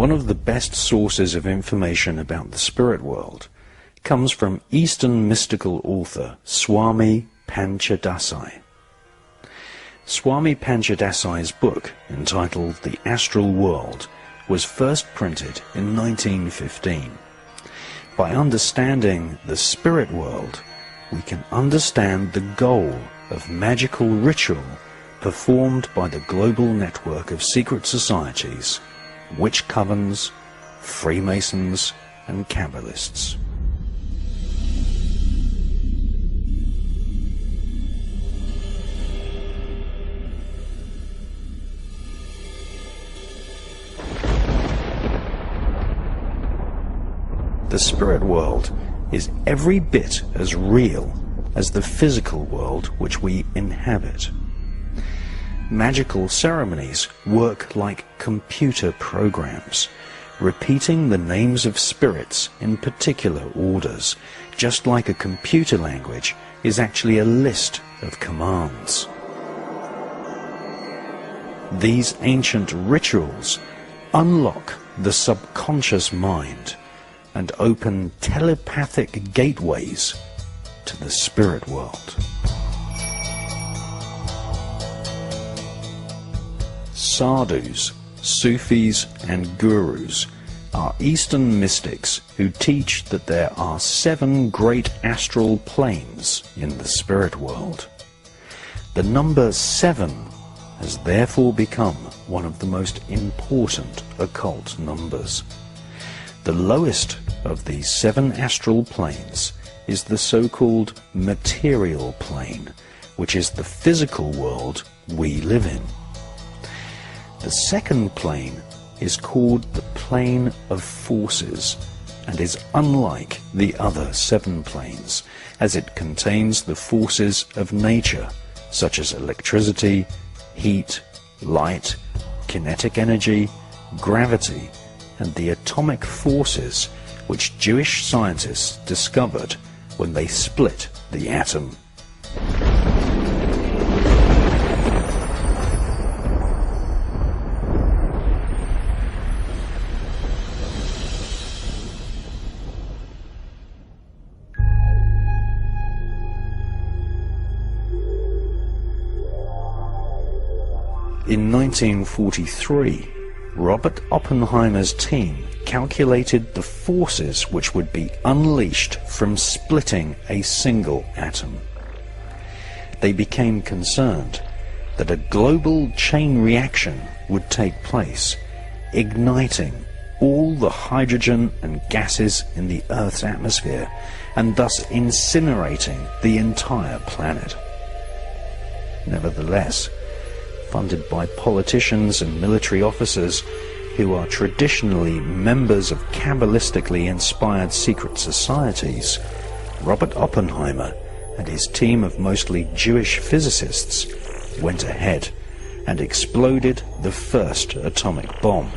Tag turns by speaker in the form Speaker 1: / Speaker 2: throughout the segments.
Speaker 1: One of the best sources of information about the spirit world comes from Eastern mystical author Swami Panchadasai. Swami Panchadasai's book, entitled The Astral World, was first printed in 1915. By understanding the spirit world, we can understand the goal of magical ritual performed by the global network of secret societies, witch covens, Freemasons, and Kabbalists. The spirit world is every bit as real as the physical world which we inhabit. Magical ceremonies work like computer programs, repeating the names of spirits in particular orders, just like a computer language is actually a list of commands. These ancient rituals unlock the subconscious mind and open telepathic gateways to the spirit world. Sadhus, Sufis, and Gurus are Eastern mystics who teach that there are 7 great astral planes in the spirit world. The number 7 has therefore become one of the most important occult numbers. The lowest of these 7 astral planes is the so-called material plane, which is the physical world we live in. The second plane is called the plane of forces and is unlike the other 7 planes, as it contains the forces of nature, such as electricity, heat, light, kinetic energy, gravity, and the atomic forces which Jewish scientists discovered when they split the atom. In 1943, Robert Oppenheimer's team calculated the forces which would be unleashed from splitting a single atom. They became concerned that a global chain reaction would take place, igniting all the hydrogen and gases in the Earth's atmosphere, and thus incinerating the entire planet. Nevertheless, funded by politicians and military officers who are traditionally members of Kabbalistically inspired secret societies, Robert Oppenheimer and his team of mostly Jewish physicists went ahead and exploded the first atomic bomb,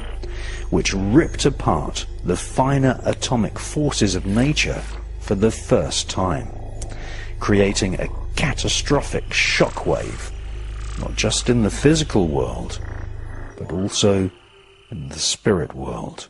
Speaker 1: which ripped apart the finer atomic forces of nature for the first time, creating a catastrophic shockwave, not just in the physical world, but also in the spirit world.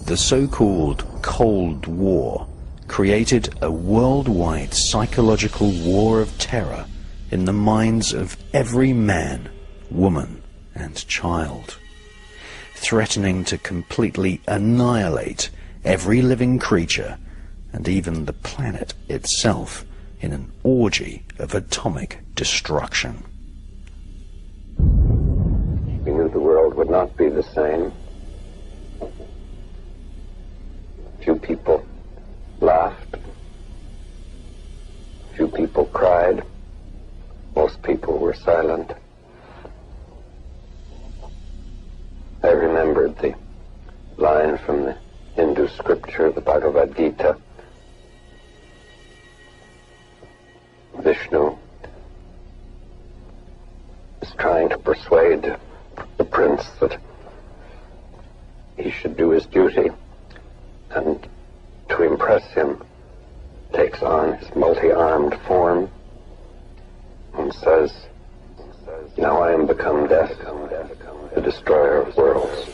Speaker 1: The so-called Cold War created a worldwide psychological war of terror in the minds of every man, woman, and child, threatening to completely annihilate every living creature and even the planet itself in an orgy of atomic destruction.
Speaker 2: We knew the world would not be the same. Few people laughed. Few people cried. Most people were silent. I remembered the line from the Hindu scripture, the Bhagavad Gita. Vishnu is trying to persuade the prince that he should do his duty, and to impress him takes on his multi-armed form and says, "Now I am become death, the destroyer of worlds."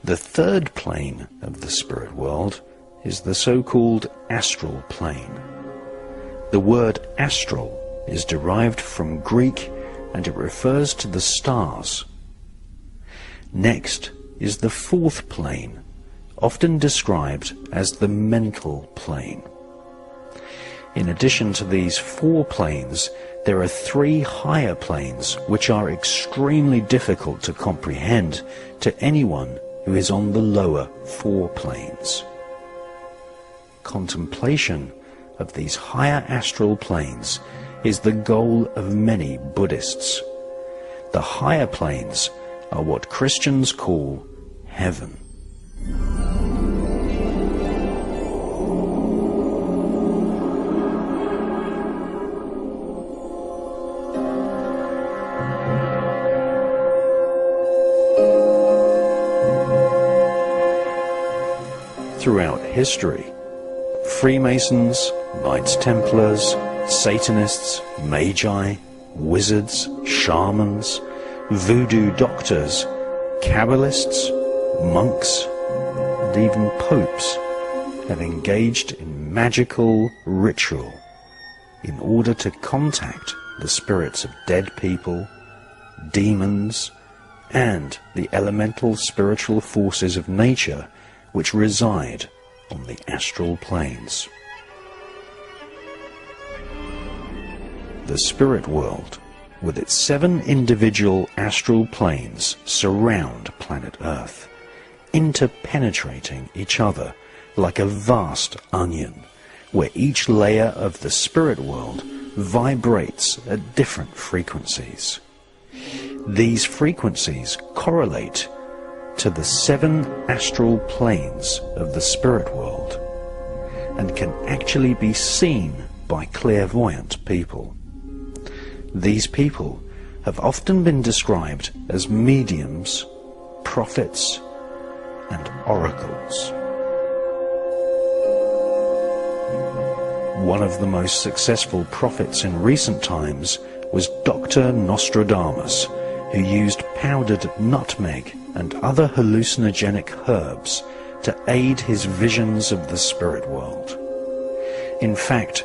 Speaker 1: The third plane of the spirit world is the so-called astral plane. The word astral is derived from Greek, and it refers to the stars. Next is the fourth plane, often described as the mental plane. In addition to these four planes, there are three higher planes which are extremely difficult to comprehend to anyone who is on the lower four planes. Contemplation of these higher astral planes is the goal of many Buddhists. The higher planes are what Christians call heaven. Throughout history, Freemasons, Knights Templars, Satanists, Magi, wizards, shamans, voodoo doctors, Kabbalists, monks, and even popes have engaged in magical ritual in order to contact the spirits of dead people, demons, and the elemental spiritual forces of nature which reside on the astral planes. The spirit world, with its 7 individual astral planes, surround planet Earth, interpenetrating each other like a vast onion, where each layer of the spirit world vibrates at different frequencies. These frequencies correlate to the 7 astral planes of the spirit world and can actually be seen by clairvoyant people. These people have often been described as mediums, prophets, and oracles. One of the most successful prophets in recent times was Dr. Nostradamus, who used powdered nutmeg and other hallucinogenic herbs to aid his visions of the spirit world. In fact,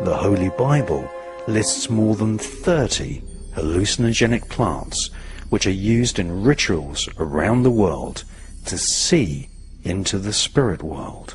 Speaker 1: the Holy Bible lists more than 30 hallucinogenic plants which are used in rituals around the world to see into the spirit world.